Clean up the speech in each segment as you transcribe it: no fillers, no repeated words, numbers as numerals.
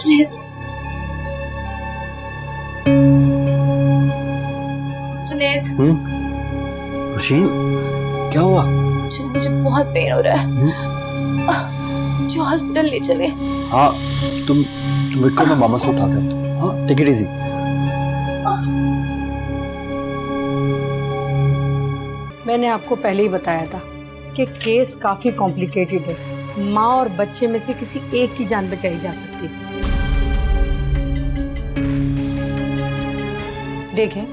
जुनैद, जुनैद, खुशी, क्या हुआ? मुझे बहुत पेन हो रहा है। जो हॉस्पिटल ले चले। हाँ, तुम रुको, मैं मामा से उठा के आता हूँ। हाँ, टेक इट इजी। मैंने आपको पहले ही बताया था कि केस काफी कॉम्प्लिकेटेड है। माँ और बच्चे में से किसी एक की जान बचाई जा सकती थी। देखें,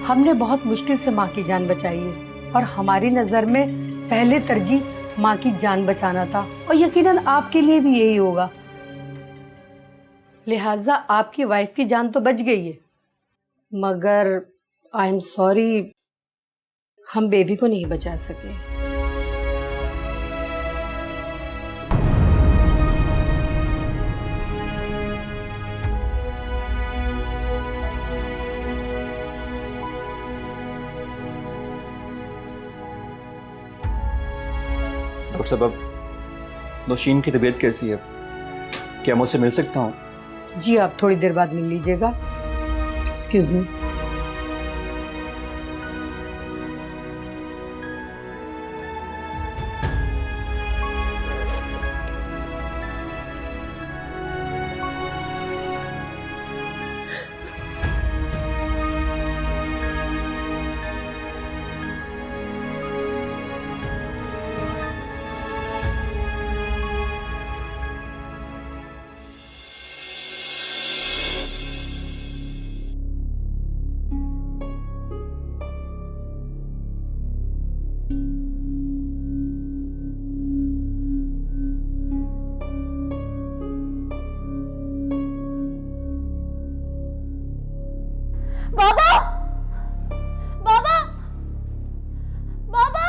हमने बहुत मुश्किल से माँ की जान बचाई है और हमारी नजर में पहले तरजीह माँ की जान बचाना था और यकीनन आपके लिए भी यही होगा। लिहाजा आपकी वाइफ की जान तो बच गई है, मगर आई एम सॉरी, हम बेबी को नहीं बचा सके। डॉक्टर साहब, अब नौशीन की तबीयत कैसी है? क्या मैं उससे मिल सकता हूँ? जी, आप थोड़ी देर बाद मिल लीजिएगा। Excuse me. बाबा, बाबा, बाबा।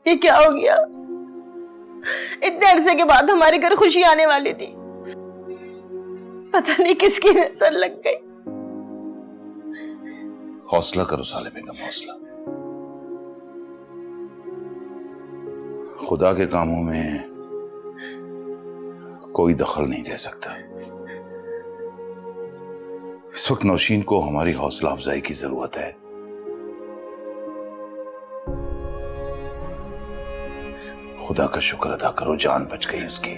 ये क्या हो गया? इतने अरसे के बाद हमारे घर खुशी आने वाली थी, पता नहीं किसकी नजर लग गई। हौसला करो साले बेगम, हौसला। खुदा के कामों में कोई दखल नहीं दे सकता। इस वक्त नौशीन को हमारी हौसला अफजाई की जरूरत है। खुदा का शुक्र अदा करो, जान बच गई उसकी।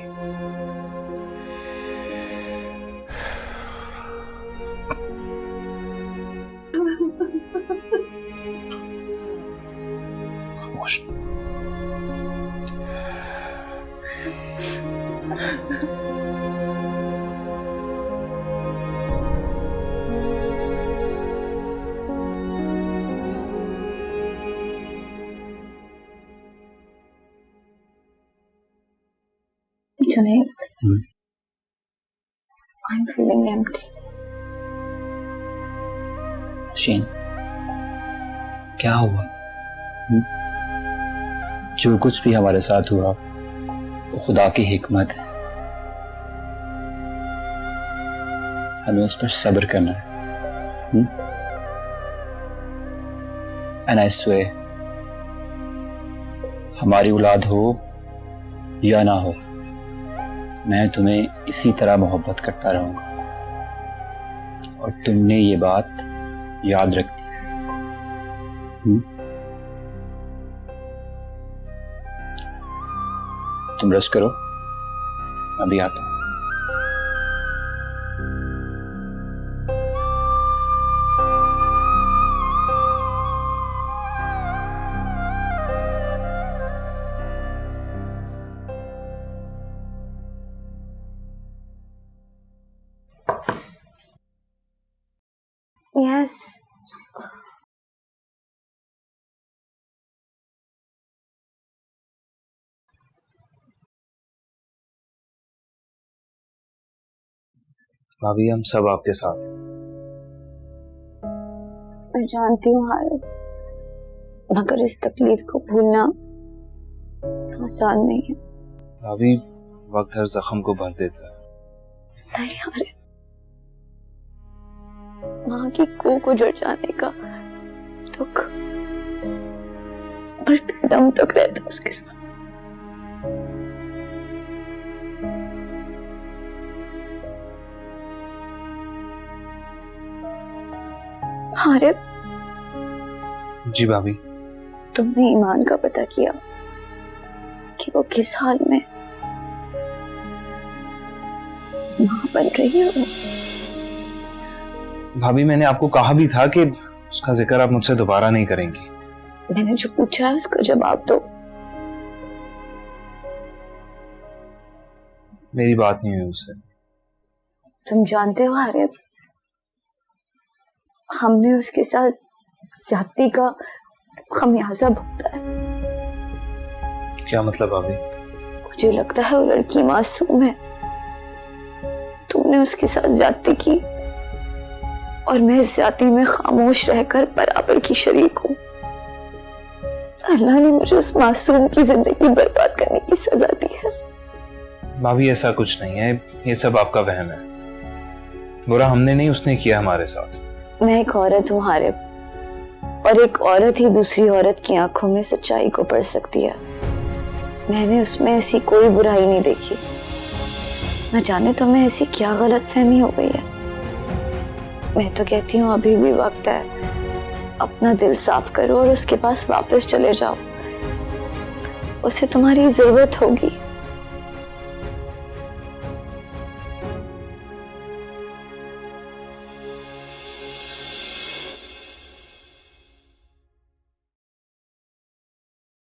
खामोश। Junaid, I'm feeling empty. शीन, क्या हुआ? जो कुछ भी हमारे साथ हुआ वो खुदा की हिकमत है। हमें उस पर सब्र करना है। एंड आई स्वे, हमारी औलाद हो या ना हो, मैं तुम्हें इसी तरह मोहब्बत करता रहूंगा और तुमने ये बात याद रखनी है। तुम रेस्ट करो, अभी आता हूं। यस। भाभी हम सब आपके साथ हैं। मैं जानती हूँ हारिब, मगर इस तकलीफ को भूलना आसान नहीं है। भाभी वक्त हर जख्म को भर देता है। नहीं हारिब, माँ की कोख उजड़ जाने का दुख मरते दम तक रहता उसके साथ। हारिब, जी भाभी। तुमने ईमान का पता किया कि वो किस हाल में मां बन रही है? भाभी मैंने आपको कहा भी था कि उसका जिक्र आप मुझसे दोबारा नहीं करेंगी। मैंने जो पूछा है उसका जवाब दो। मेरी बात नहीं हुई उससे। तुम जानते हो हारिब, हमने उसके साथ ज्यादती का खमियाजा भुगता है। क्या मतलब भाभी? मुझे लगता है वो लड़की मासूम है। तुमने उसके साथ ज्यादती की और मैं इस ज्यादती में खामोश रहकर बराबर की शरीक हूँ। अल्लाह ने मुझे उस मासूम की जिंदगी बर्बाद करने की सजा दी है। भाभी ऐसा कुछ नहीं है, ये सब आपका वहम है। बुरा हमने नहीं, उसने किया हमारे साथ। मैं एक औरत हूँ हारिब, और एक औरत ही दूसरी औरत की आंखों में सच्चाई को पढ़ सकती है। मैंने उसमें ऐसी कोई बुराई नहीं देखी। न जाने तुम्हें ऐसी क्या गलतफहमी हो गई है। मैं तो कहती हूँ अभी भी वक्त है, अपना दिल साफ करो और उसके पास वापस चले जाओ। उसे तुम्हारी जरूरत होगी।